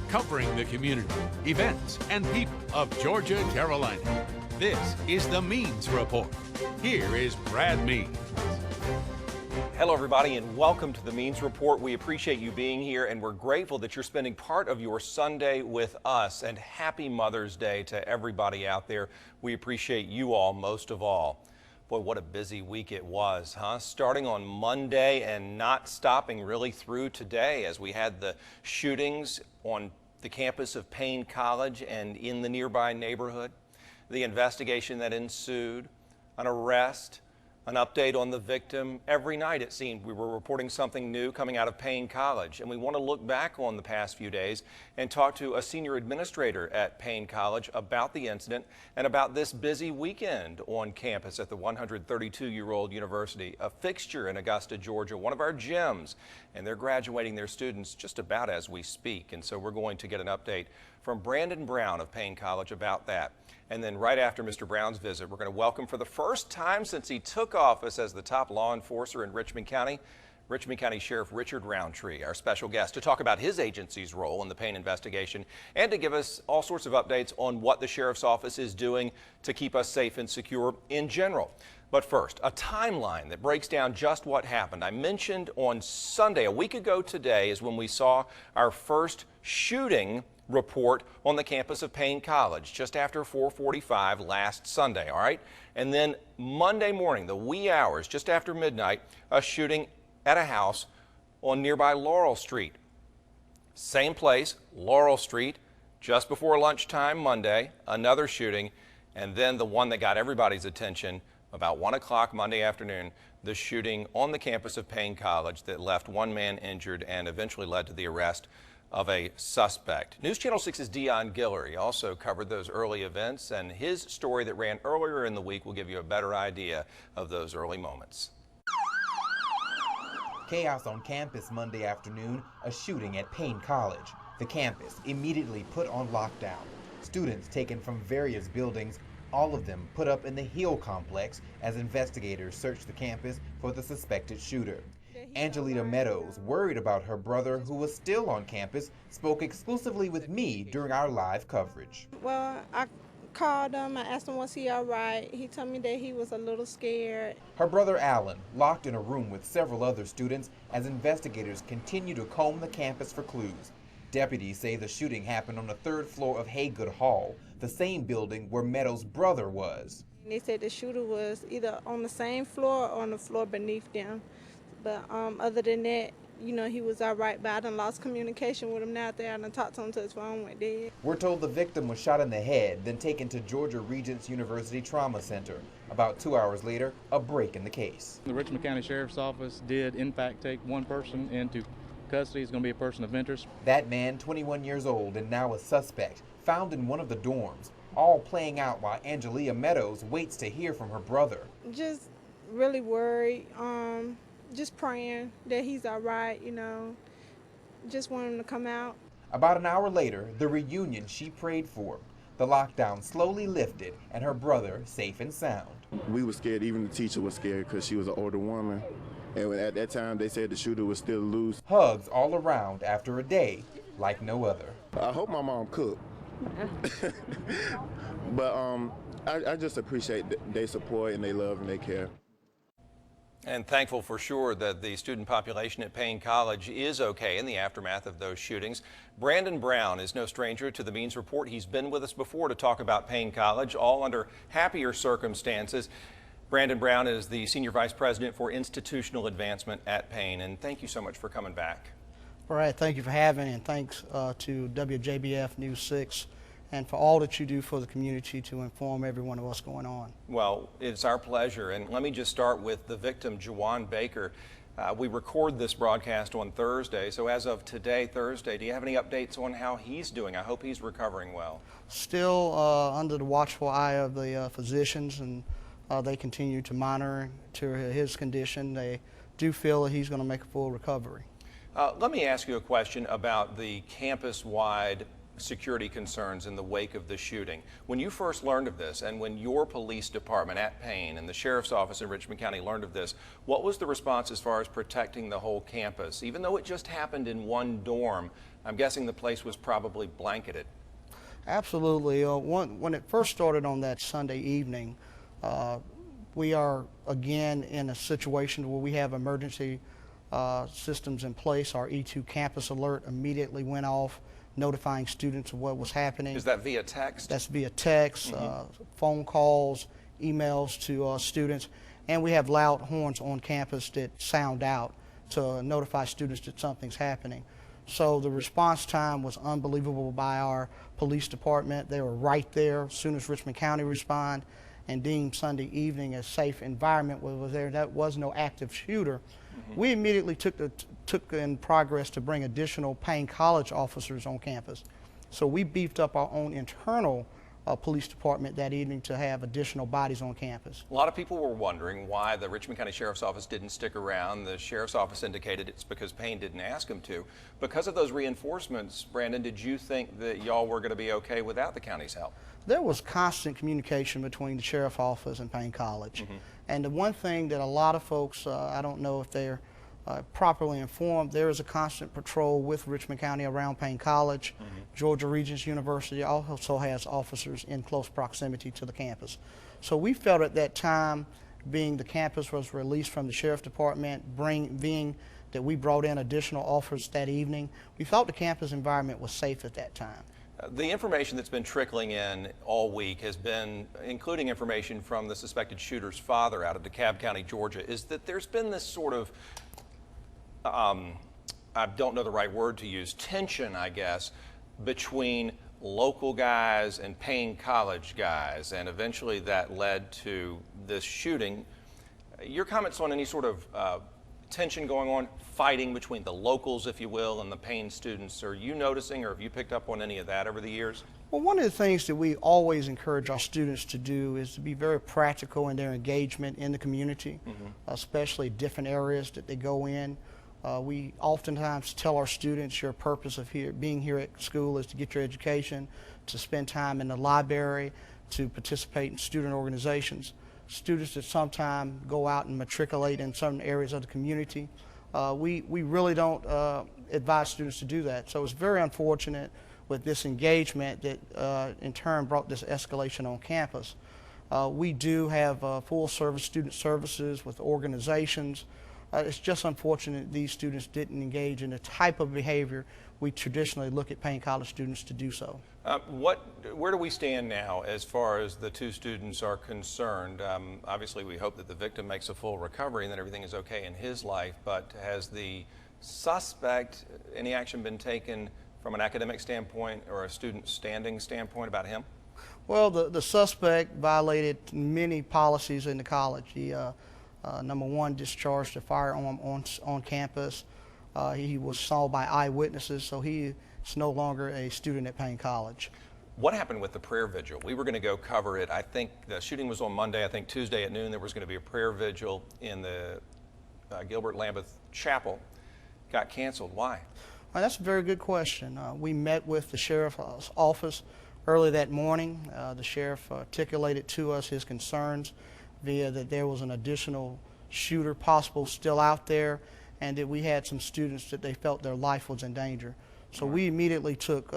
covering the community, events, and people of Georgia, Carolina. This is the Means Report. Here is Brad Means. Hello, everybody, and welcome to the Means Report. We appreciate you being here, and we're grateful that you're spending part of your Sunday with us. And happy Mother's Day to everybody out there. We appreciate you all most of all. Boy, what a busy week it was, huh? Starting on Monday and not stopping really through today as we had the shootings on the campus of Paine College and in the nearby neighborhood, the investigation that ensued, an arrest, an update on the victim. Every night it seemed we were reporting something new coming out of Paine College, and we want to look back on the past few days and talk to a senior administrator at Paine College about the incident and about this busy weekend on campus at the 132-year-old university, a fixture in Augusta, Georgia, one of our gems, and they're graduating their students just about as we speak. And so we're going to get an update from Brandon Brown of Paine College about that. And then right after Mr. Brown's visit, we're going to welcome for the first time since he took office as the top law enforcer in Richmond County Sheriff Richard Roundtree, our special guest, to talk about his agency's role in the Paine investigation and to give us all sorts of updates on what the sheriff's office is doing to keep us safe and secure in general. But first, a timeline that breaks down just what happened. I mentioned on Sunday, a week ago today, is when we saw our first shooting report on the campus of Paine College, just after 4:45 last Sunday, all right? And then Monday morning, the wee hours, just after midnight, a shooting at a house on nearby Laurel Street. Same place, Laurel Street, just before lunchtime Monday, another shooting, and then the one that got everybody's attention about 1 o'clock Monday afternoon, the shooting on the campus of Paine College that left one man injured and eventually led to the arrest of a suspect. News Channel 6's Dion Guillory also covered those early events, and his story that ran earlier in the week will give you a better idea of those early moments. Chaos on campus Monday afternoon, a shooting at Paine College. The campus immediately put on lockdown. Students taken from various buildings, all of them put up in the Hill complex as investigators searched the campus for the suspected shooter. Angelita Meadows, worried about her brother who was still on campus, spoke exclusively with me during our live coverage. Well, I called him, I asked him was he all right. He told me that he was a little scared. Her brother Alan, locked in a room with several other students as investigators continue to comb the campus for clues. Deputies say the shooting happened on the third floor of Haygood Hall, the same building where Meadows' brother was. They said the shooter was either on the same floor or on the floor beneath them. But other than that, you know, he was all right, but I done lost communication with him now. There, I done talked to him till his phone went dead. We're told the victim was shot in the head, then taken to Georgia Regents University Trauma Center. About 2 hours later, a break in the case. The Richmond County Sheriff's Office did, in fact, take one person into custody. He's going to be a person of interest. That man, 21 years old and now a suspect, found in one of the dorms, all playing out while Angelita Meadows waits to hear from her brother. Just really worried. Just praying that he's all right, you know, just want him to come out. About an hour later, the reunion she prayed for. The lockdown slowly lifted and her brother safe and sound. We were scared, even the teacher was scared because she was an older woman. And at that time, they said the shooter was still loose. Hugs all around after a day like no other. I hope my mom cooked. But I just appreciate their support and their love and their care. And thankful for sure that the student population at Paine College is okay in the aftermath of those shootings. Brandon Brown is no stranger to the Means Report. He's been with us before to talk about Paine College, all under happier circumstances. Brandon Brown is the Senior Vice President for Institutional Advancement at Paine, and thank you so much for coming back. All right, thank you for having, and thanks to WJBF News 6 and for all that you do for the community to inform everyone of what's going on. Well, it's our pleasure, and let me just start with the victim, Jawan Baker. We record this broadcast on Thursday, so as of today, Thursday, do you have any updates on how he's doing? I hope he's recovering well. Still under the watchful eye of the physicians, and they continue to monitor his condition. They do feel that he's going to make a full recovery. Let me ask you a question about the campus-wide security concerns in the wake of the shooting. When you first learned of this, and when your police department at Paine and the Sheriff's Office in Richmond County learned of this, what was the response as far as protecting the whole campus? Even though it just happened in one dorm, I'm guessing the place was probably blanketed. Absolutely. When it first started on that Sunday evening, we are again in a situation where we have emergency systems in place. Our E2 campus alert immediately went off, notifying students of what was happening. Is that via text? That's via text, phone calls, emails to students, and we have loud horns on campus that sound out to notify students that something's happening. So the response time was unbelievable by our police department. They were right there as soon as Richmond County responded and deemed Sunday evening a safe environment where was there. That was no active shooter. We immediately took in progress to bring additional Paine College officers on campus. So we beefed up our own internal police department that evening to have additional bodies on campus. A lot of people were wondering why the Richmond County Sheriff's Office didn't stick around. The Sheriff's Office indicated it's because Paine didn't ask him to. Because of those reinforcements, Brandon, did you think that y'all were going to be okay without the county's help? There was constant communication between the Sheriff's Office and Paine College. And the one thing that a lot of folks, I don't know if they're properly informed, there is a constant patrol with Richmond County around Paine College. Georgia-Regents University also has officers in close proximity to the campus. So we felt at that time, being the campus was released from the Sheriff's Department, being that we brought in additional officers that evening, we felt the campus environment was safe at that time. The information that's been trickling in all week has been, including information from the suspected shooter's father out of DeKalb County, Georgia, is that there's been this sort of I don't know the right word to use, tension, I guess, between local guys and Paine College guys, and eventually that led to this shooting. Your comments on any sort of tension going on, fighting between the locals, if you will, and the Paine students, are you noticing or have you picked up on any of that over the years? Well, one of the things that we always encourage our students to do is to be very practical in their engagement in the community, especially different areas that they go in. We oftentimes tell our students your purpose of being here at school is to get your education, to spend time in the library, to participate in student organizations. Students that sometimes go out and matriculate in certain areas of the community, we really don't advise students to do that. So it's very unfortunate with this engagement that in turn brought this escalation on campus. We do have full service student services with organizations. It's just unfortunate these students didn't engage in the type of behavior we traditionally look at Paine College students to do so. Where do we stand now as far as the two students are concerned? Obviously, we hope that the victim makes a full recovery and that everything is okay in his life, but has the suspect, any action been taken from an academic standpoint or a student standing standpoint about him? Well, the suspect violated many policies in the college. He number one, discharged a firearm on campus. He was saw by eyewitnesses, so he is no longer a student at Paine College. What happened with the prayer vigil? We were going to go cover it. I think the shooting was on Monday. I think Tuesday at noon there was going to be a prayer vigil in the Gilbert Lambeth Chapel. Got canceled. Why? Well, that's a very good question. We met with the sheriff's office early that morning. The sheriff articulated to us his concerns via that there was an additional shooter possible still out there, and that we had some students that they felt their life was in danger. So we immediately took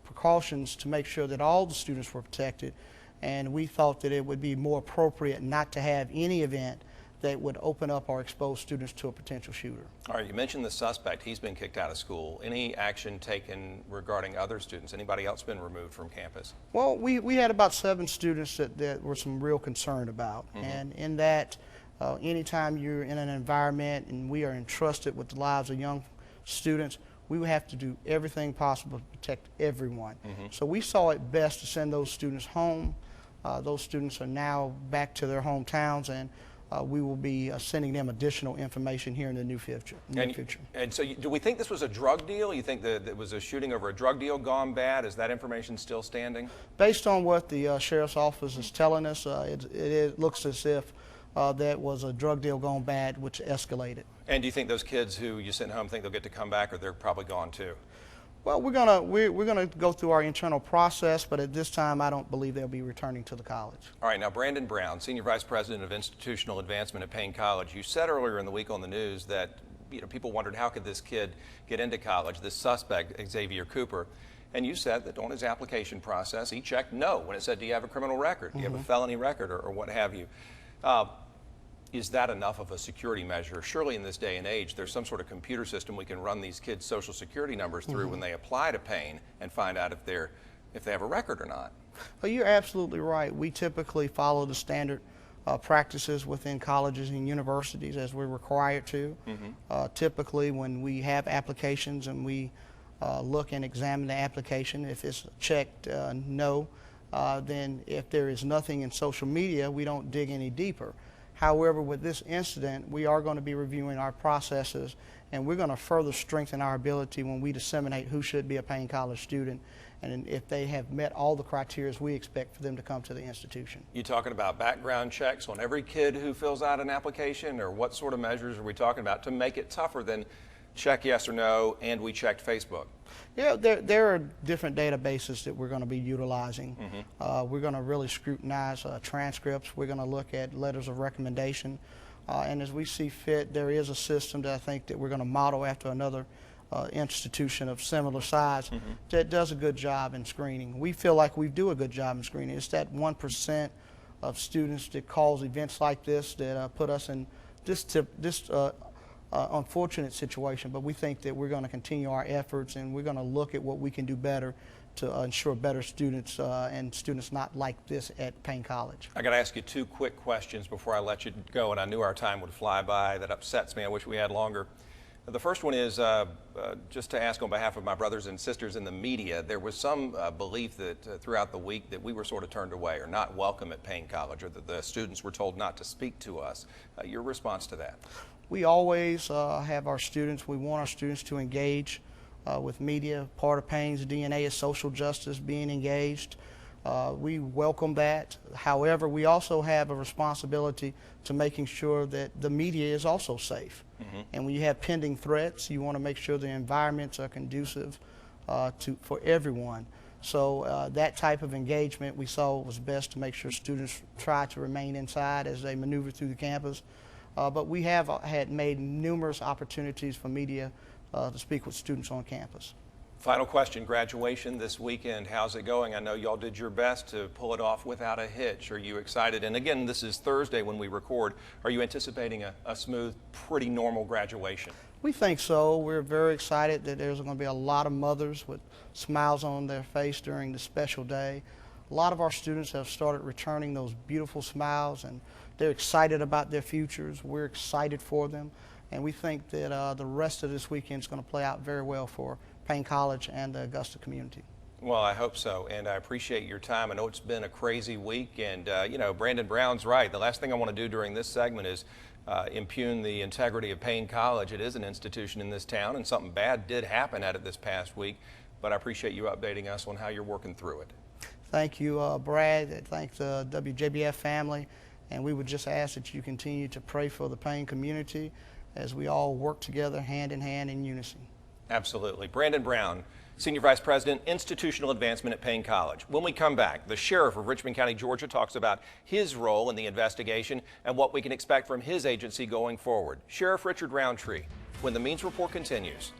precautions to make sure that all the students were protected, and we thought that it would be more appropriate not to have any event that would open up or expose students to a potential shooter. All right, you mentioned the suspect. He's been kicked out of school. Any action taken regarding other students? Anybody else been removed from campus? Well, we had about 7 students that were some real concern about. And in that, anytime you're in an environment and we are entrusted with the lives of young students, we would have to do everything possible to protect everyone. So we saw it best to send those students home. Those students are now back to their hometowns, and we will be sending them additional information here in the near future. And so do we think this was a drug deal? You think that it was a shooting over a drug deal gone bad? Is that information still standing? Based on what the sheriff's office is telling us, it looks as if that was a drug deal gone bad, which escalated. And do you think those kids who you sent home think they'll get to come back, or they're probably gone too? Well, we're gonna go through our internal process, but at this time, I don't believe they'll be returning to the college. All right, now Brandon Brown, Senior Vice President of Institutional Advancement at Paine College, you said earlier in the week on the news that people wondered how could this kid get into college, this suspect, Xavier Cooper. And you said that on his application process, he checked no when it said, do you have a criminal record? Do you have a felony record or what have you? Is that enough of a security measure? Surely in this day and age, there's some sort of computer system we can run these kids' social security numbers through when they apply to Paine and find out if they have a record or not. Well, you're absolutely right. We typically follow the standard practices within colleges and universities as we're required to. Typically when we have applications and we look and examine the application, if it's checked no, then if there is nothing in social media, we don't dig any deeper. However, with this incident, we are going to be reviewing our processes, and we're going to further strengthen our ability when we disseminate who should be a Paine College student, and if they have met all the criteria we expect for them to come to the institution. You talking about background checks on every kid who fills out an application, or what sort of measures are we talking about to make it tougher than check yes or no, and we checked Facebook? Yeah, there are different databases that we're going to be utilizing. We're going to really scrutinize transcripts. We're going to look at letters of recommendation. And as we see fit, there is a system that I think that we're going to model after another institution of similar size that does a good job in screening. We feel like we do a good job in screening. It's that 1% of students that cause events like this that put us in this unfortunate situation, but we think that we're going to continue our efforts and we're going to look at what we can do better to ensure better students and students not like this at Paine College. I got to ask you two quick questions before I let you go, and I knew our time would fly by. That upsets me. I wish we had longer. The first one is just to ask on behalf of my brothers and sisters in the media. There was some belief that throughout the week that we were sort of turned away or not welcome at Paine College, or that the students were told not to speak to us. Your response to that? We always have our students, we want our students to engage with media. Part of Paine's DNA is social justice, being engaged. We welcome that. However, we also have a responsibility to making sure that the media is also safe. And when you have pending threats, you want to make sure the environments are conducive for everyone. So that type of engagement we saw was best to make sure students try to remain inside as they maneuver through the campus. But we have had made numerous opportunities for media to speak with students on campus. Final question, graduation this weekend, how's it going? I know y'all did your best to pull it off without a hitch. Are you excited? And again, this is Thursday when we record. Are you anticipating a smooth, pretty normal graduation? We think so. We're very excited that there's going to be a lot of mothers with smiles on their face during this special day. A lot of our students have started returning those beautiful smiles, and they're excited about their futures. We're excited for them, and we think that the rest of this weekend is going to play out very well for Paine College and the Augusta community. Well, I hope so, and I appreciate your time. I know it's been a crazy week, and you know, Brandon Brown's right. The last thing I want to do during this segment is impugn the integrity of Paine College. It is an institution in this town, and something bad did happen at it this past week, but I appreciate you updating us on how you're working through it. Thank you, Brad. Thank the WJBF family, and we would just ask that you continue to pray for the Paine community as we all work together hand in hand in unison. Absolutely. Brandon Brown, Senior Vice President, Institutional Advancement at Paine College. When we come back, the Sheriff of Richmond County, Georgia, talks about his role in the investigation and what we can expect from his agency going forward. Sheriff Richard Roundtree, when the Means Report continues.